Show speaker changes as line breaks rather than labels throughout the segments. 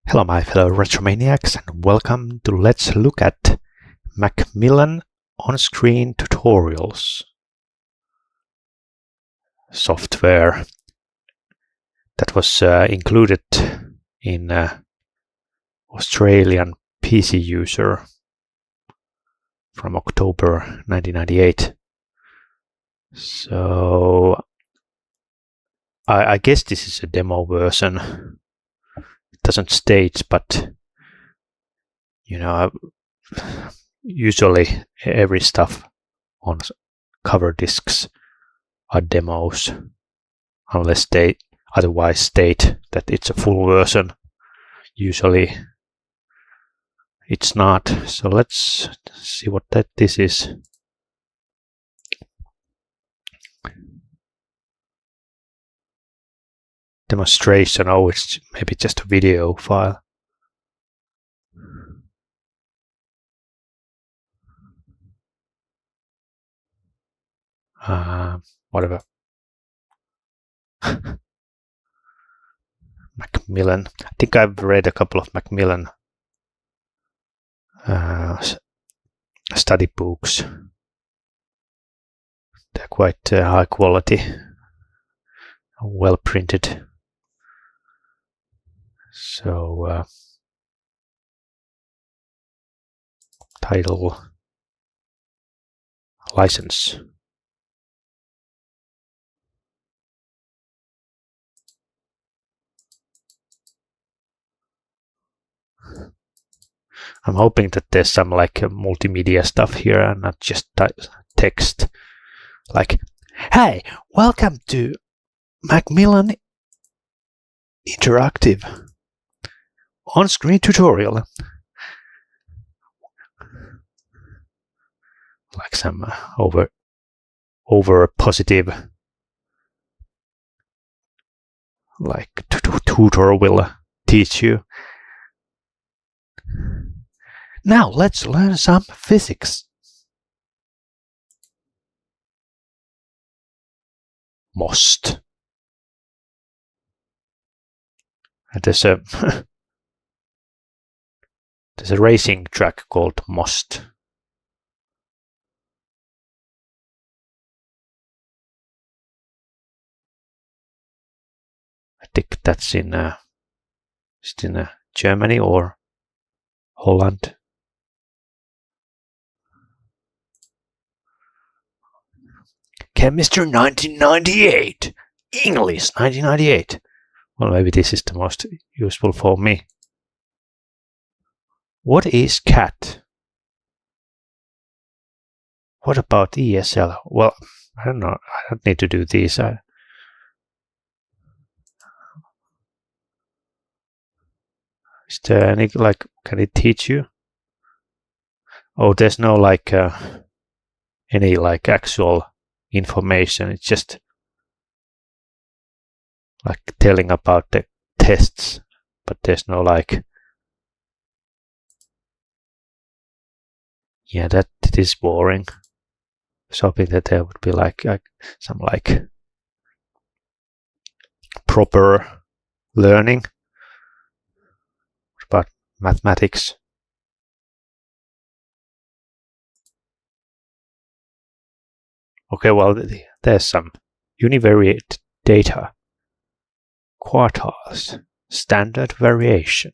Hello my fellow Retromaniacs and welcome to Let's Look at Macmillan on-screen tutorials. Software that was included in Australian PC user from October 1998. So I guess this is a demo version. Doesn't state, but you know, usually every stuff on cover discs are demos unless they otherwise state that it's a full version. Usually it's not. So let's see what this is. Demonstration. Oh, it's maybe just a video file. Whatever. Macmillan. I think I've read a couple of Macmillan study books. They're quite high quality, well printed. So title, license. I'm hoping that there's some like multimedia stuff here and not just text. Like, hey, welcome to Macmillan Interactive on-screen tutorial. Like some over positive, like tutor will teach you. Now let's learn some physics. Most. And there's a there's a racing track called Most. I think that's in Germany or Holland. Chemistry 1998. English 1998. Well, maybe this is the most useful for me. What is CAT? What about ESL? Well, I don't know. I don't need to do these. Is there any, like, can it teach you? Oh, there's no like any like actual information. It's just like telling about the tests, but there's no like. Yeah, that is boring. I was hoping that there would be like some like proper learning. What about mathematics? Okay, well, there's some univariate data, quartiles, standard variation.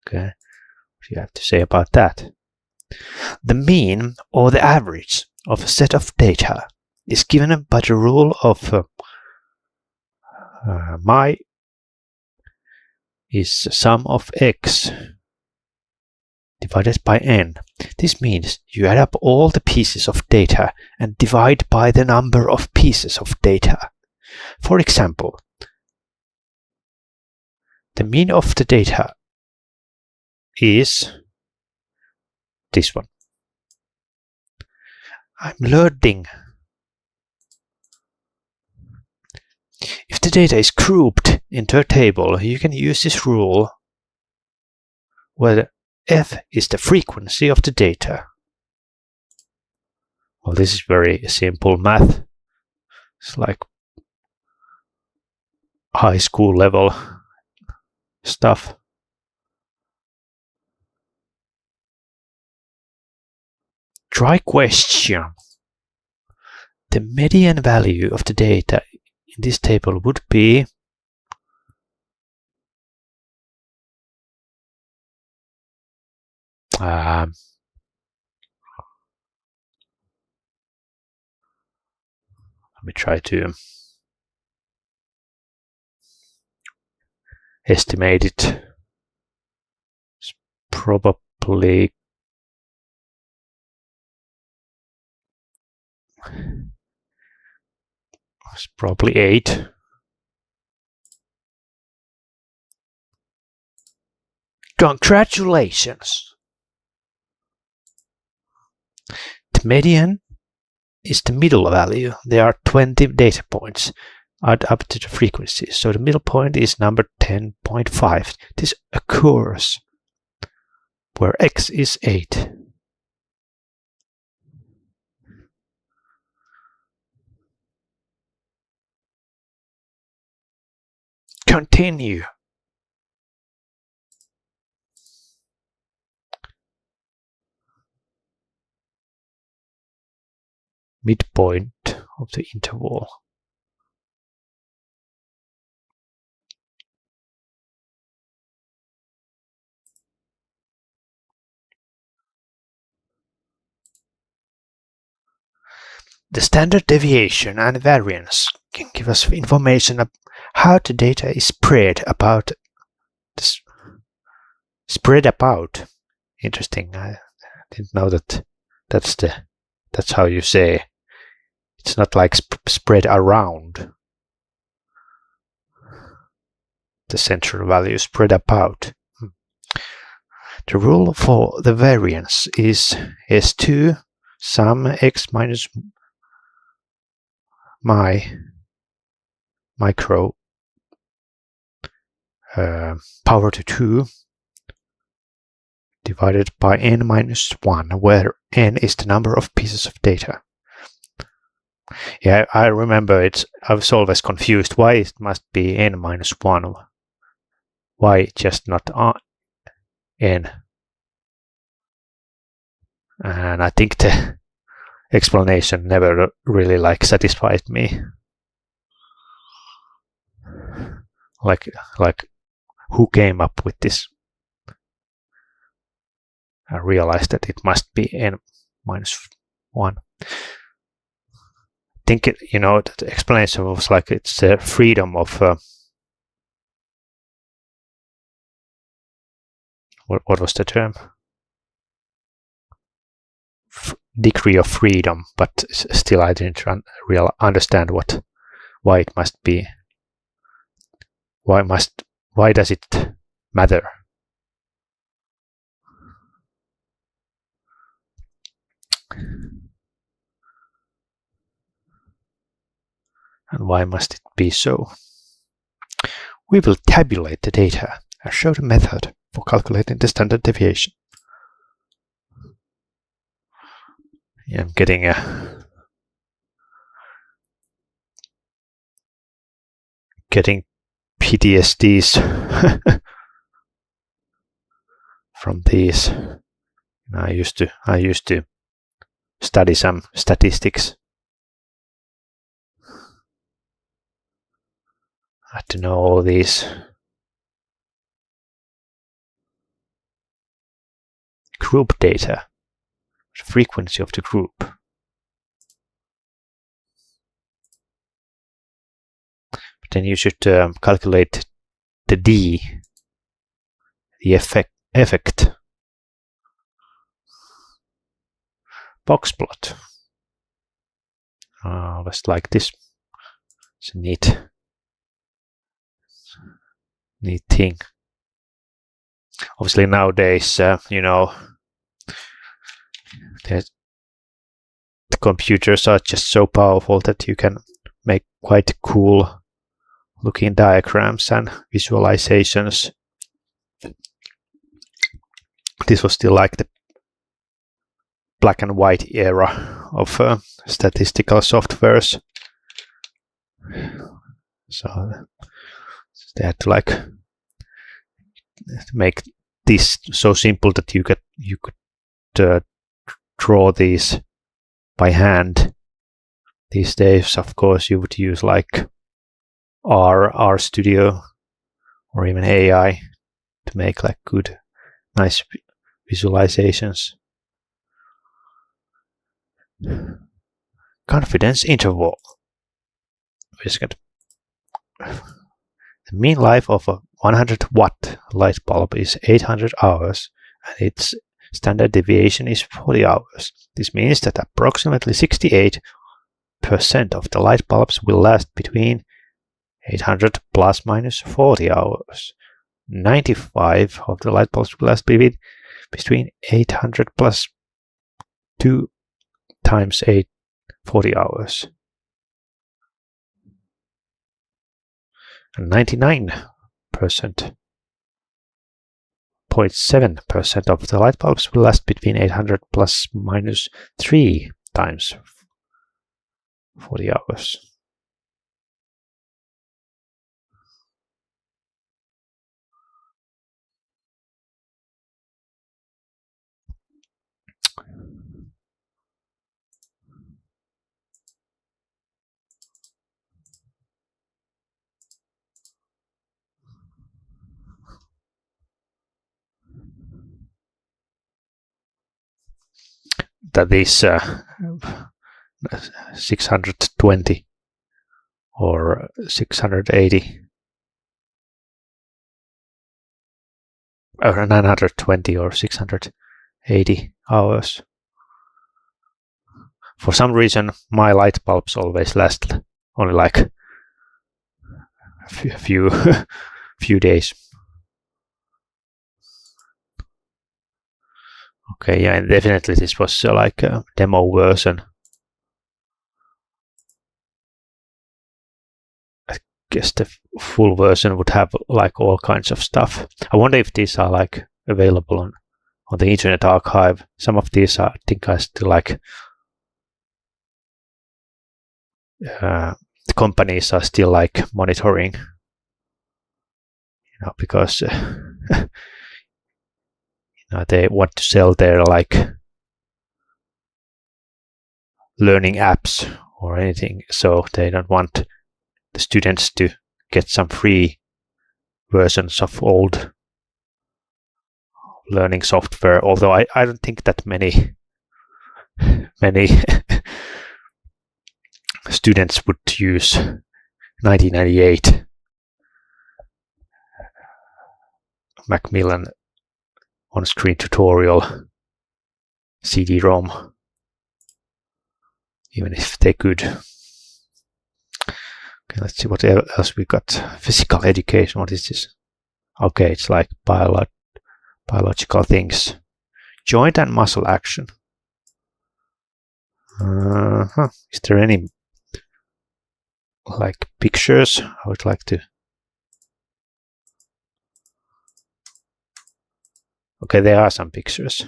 Okay, what do you have to say about that? The mean or the average of a set of data is given by the rule of my is sum of x divided by n. This means you add up all the pieces of data and divide by the number of pieces of data. For example, the mean of the data is this one. I'm learning. If the data is grouped into a table, you can use this rule where f is the frequency of the data. Well, this is very simple math. It's like high school level stuff. Try question. The median value of the data in this table would be let me try to estimate it. It's probably It's probably 8. Congratulations! The median is the middle value. There are 20 data points add up to the frequency. So the middle point is number 10.5. This occurs where x is 8. Continue. Midpoint of the interval. The standard deviation and variance can give us information of how the data is spread about. Interesting. I didn't know that that's how you say. It's not like spread around. The central value spread about. The rule for the variance is S2 sum x minus micro power to 2 divided by n minus 1, where n is the number of pieces of data. Yeah, I remember I was always confused why it must be n minus 1. Why just not n? And I think the explanation never really satisfied me. Like who came up with this? I realized that it must be n minus 1. I think the explanation was it's freedom of what was the term? Degree of freedom, but still I didn't really understand why it must be. Why does it matter? And why must it be so? We will tabulate the data and show the method for calculating the standard deviation. Yeah, I'm getting PTSDs from these. I used to study some statistics. I had to know all these group data, the frequency of the group. But then you should calculate the D, the effect. Box plot. Just like this. It's a neat thing. Obviously nowadays, the computers are just so powerful that you can make quite cool looking diagrams and visualizations. This was still the black and white era of statistical softwares. So they had to make this so simple that you could draw these by hand. These days, of course, you would use like R Studio or even AI to make like good, nice visualizations. Confidence interval. The mean life of a 100-watt light bulb is 800 hours, and its standard deviation is 40 hours. This means that approximately 68% of the light bulbs will last between 800 plus minus 40 hours. 95 of the light bulbs will last between 800 plus 2 times 8, 40 hours. And 99%, 0.7% of the light bulbs will last between 800 plus minus 3 times 40 hours. That is 620 or 680 or 920 or 680 hours. For some reason, my light bulbs always last only like a few days. Okay, yeah, and definitely this was like a demo version. I guess the full version would have like all kinds of stuff. I wonder if these are like available on the Internet Archive. Some of these I think are still like the companies are still like monitoring, because they want to sell their like learning apps or anything, so they don't want the students to get some free versions of old learning software. Although I don't think that many students would use 1998 Macmillan OnScreen tutorial CD-ROM, even if they could. Okay, let's see what else we got. Physical education, what is this? Okay, it's like biological things. Joint and muscle action. Is there any like pictures? I would like to. Okay, there are some pictures.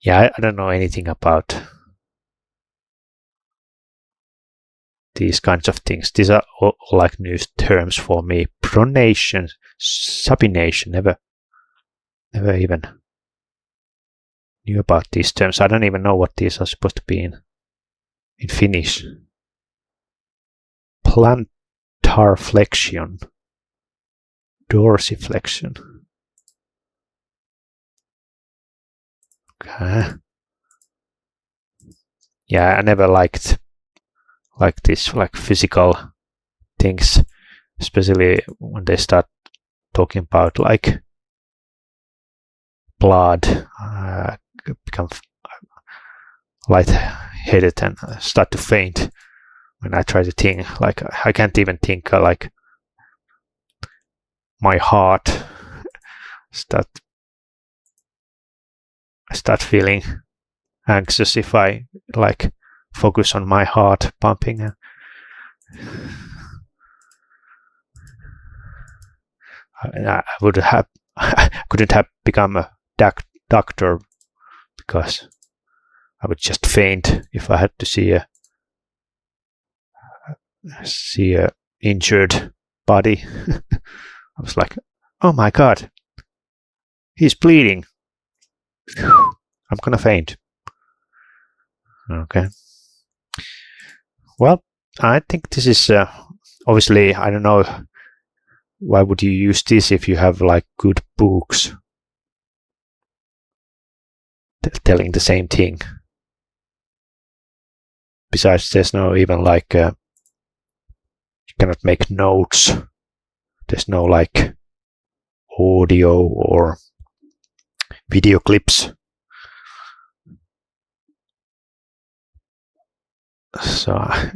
Yeah, I don't know anything about these kinds of things. These are all like new terms for me. Pronation, supination, never even knew about these terms. I don't even know what these are supposed to be in Finnish. Plantar flexion, dorsiflexion. Okay. Yeah, I never liked this like physical things, especially when they start talking about like blood. Become lightheaded and start to faint when I try to think. Like I can't even think like my heart. I start feeling anxious if I like focus on my heart pumping. I couldn't have become a doctor because I would just faint if I had to see a injured body. I was like, oh my god, he's bleeding. I'm gonna faint. Okay. Well, I think this is obviously, I don't know, why would you use this if you have like good books telling the same thing? Besides, there's no even like you cannot make notes. There's no like audio or video clips. So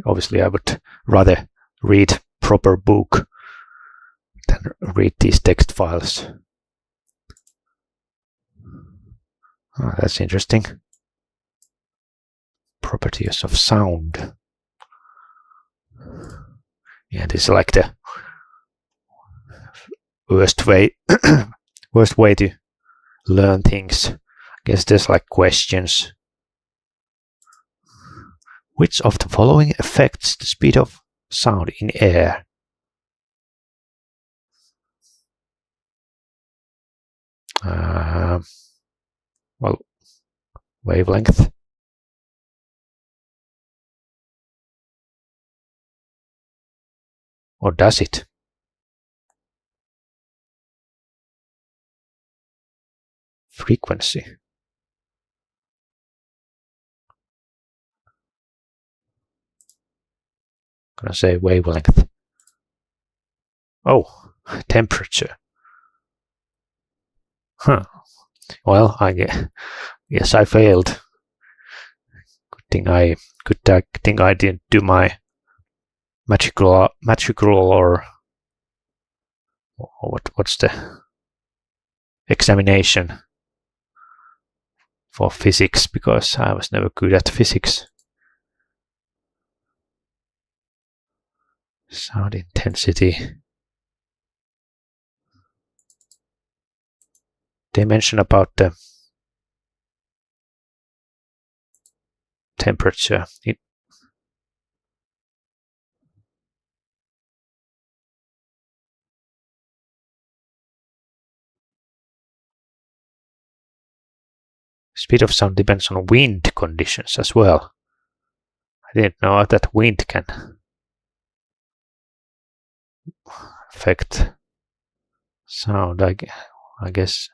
obviously I would rather read proper book than read these text files. Oh, that's interesting. Properties of sound. Yeah, this is like the worst way to learn things. I guess there's like questions. Which of the following affects the speed of sound in air? Well, wavelength. Or does it? Frequency. I'm gonna say wavelength. Oh, temperature. Huh. Well, I guess I failed. Good thing I didn't do my magical or what's the examination for physics, because I was never good at physics. Sound intensity. They mention about the temperature. Speed of sound depends on wind conditions as well. I didn't know that wind can affect sound. I guess.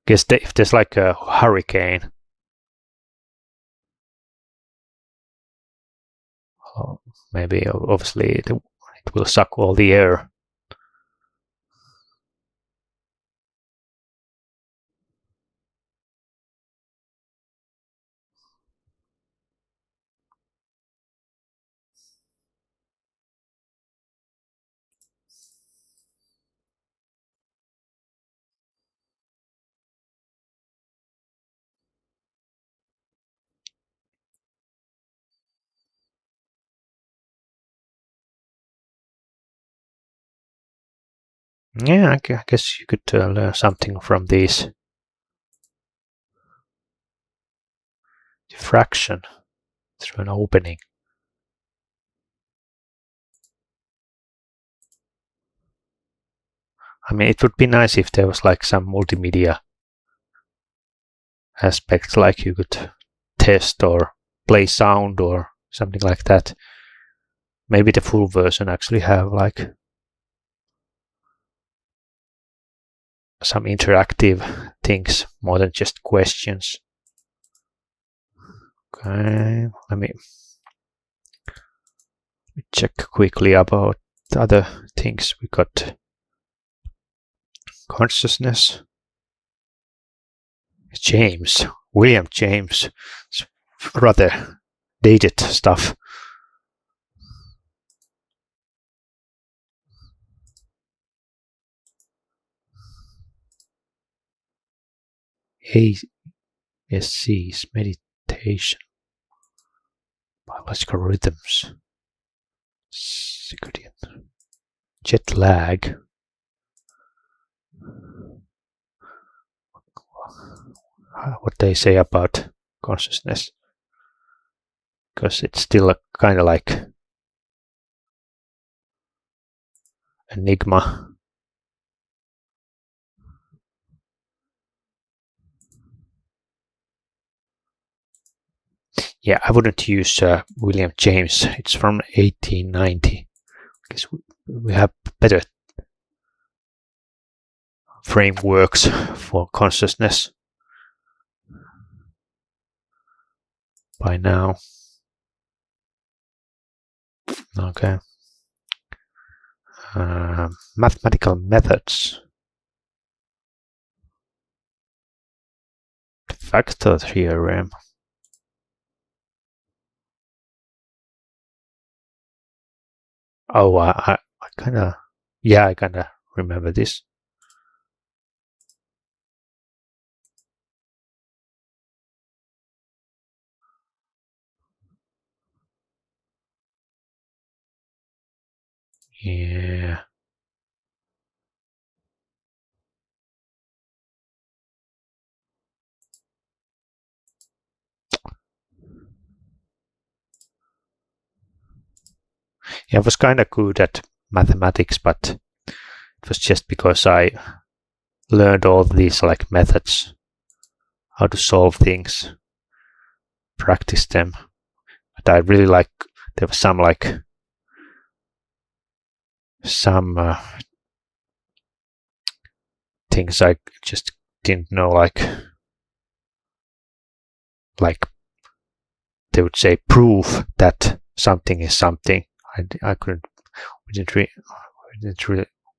Guess if there's like a hurricane, maybe obviously it will suck all the air. Yeah, I guess you could learn something from these. Diffraction through an opening. I mean, it would be nice if there was like some multimedia aspect, like you could test or play sound or something like that. Maybe the full version actually have like some interactive things more than just questions. Okay, let me check quickly about the other things. We got consciousness. William James. It's rather dated stuff. ASC's meditation. Biological rhythms. Circadian. Jet lag. What they say about consciousness, because it's still a kind of like enigma. Yeah, I wouldn't use William James. It's from 1890. Because we have better frameworks for consciousness by now. Okay. Mathematical methods. Factor theorem. Oh, I kind of, yeah, I kind of remember this. Yeah. Yeah, I was kind of good at mathematics, but it was just because I learned all these like methods, how to solve things, practice them. But I really like, there was some things I just didn't know, like they would say proof that something is something. I couldn't,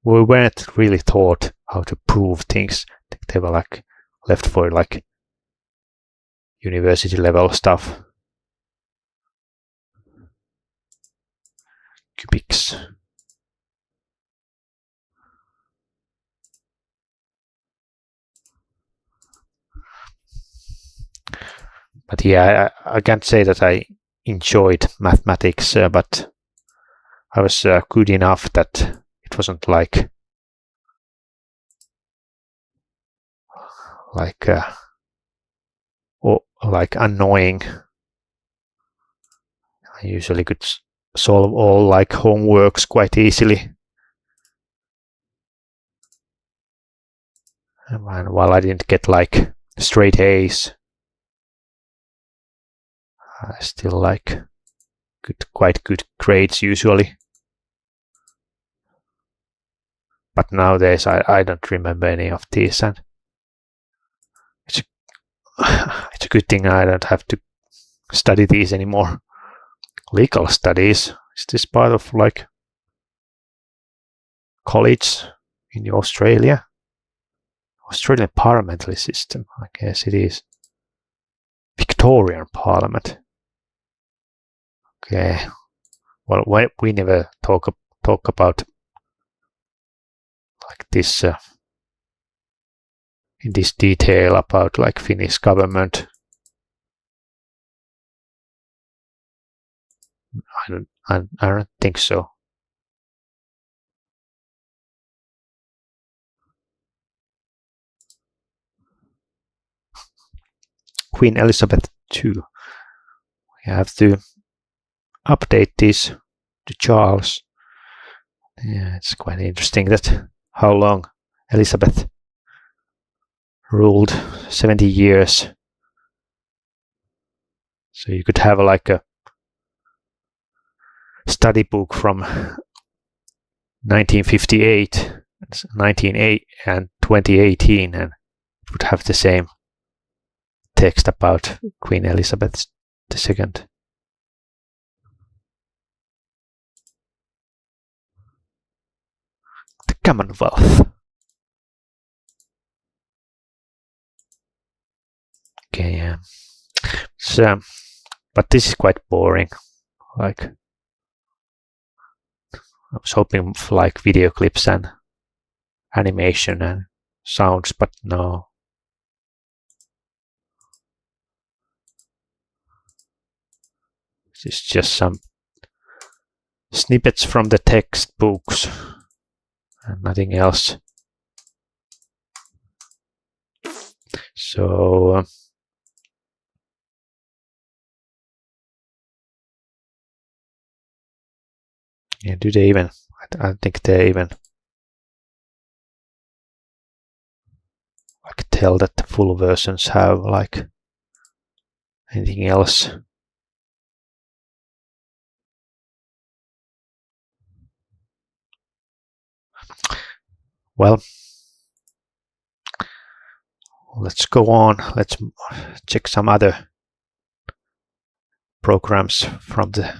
we weren't really taught how to prove things. They were like left for like university level stuff. Cubics. But yeah, I can't say that I enjoyed mathematics, but I was good enough that it wasn't like or like annoying. I usually could solve all like homeworks quite easily. And while I didn't get like straight A's, I still like quite good grades usually. But nowadays I don't remember any of these, and it's a good thing I don't have to study these anymore. Legal studies, is this part of like college in Australia? Australian parliamentary system, I guess it is. Victorian Parliament. Okay. Well, we never talk about like this in this detail about like Finnish government. I don't think so. Queen Elizabeth II. We have to update this to Charles. Yeah, it's quite interesting that how long Elizabeth ruled, 70 years. So you could have like a study book from 1958, 1908 and 2018, and it would have the same text about Queen Elizabeth II. The Commonwealth. Okay, yeah. So, but this is quite boring. Like, I was hoping for like video clips and animation and sounds, but no. This is just some snippets from the textbooks and nothing else. So yeah, do they even? I think they even like tell that the full versions have like anything else. Well, let's go on. Let's check some other programs from the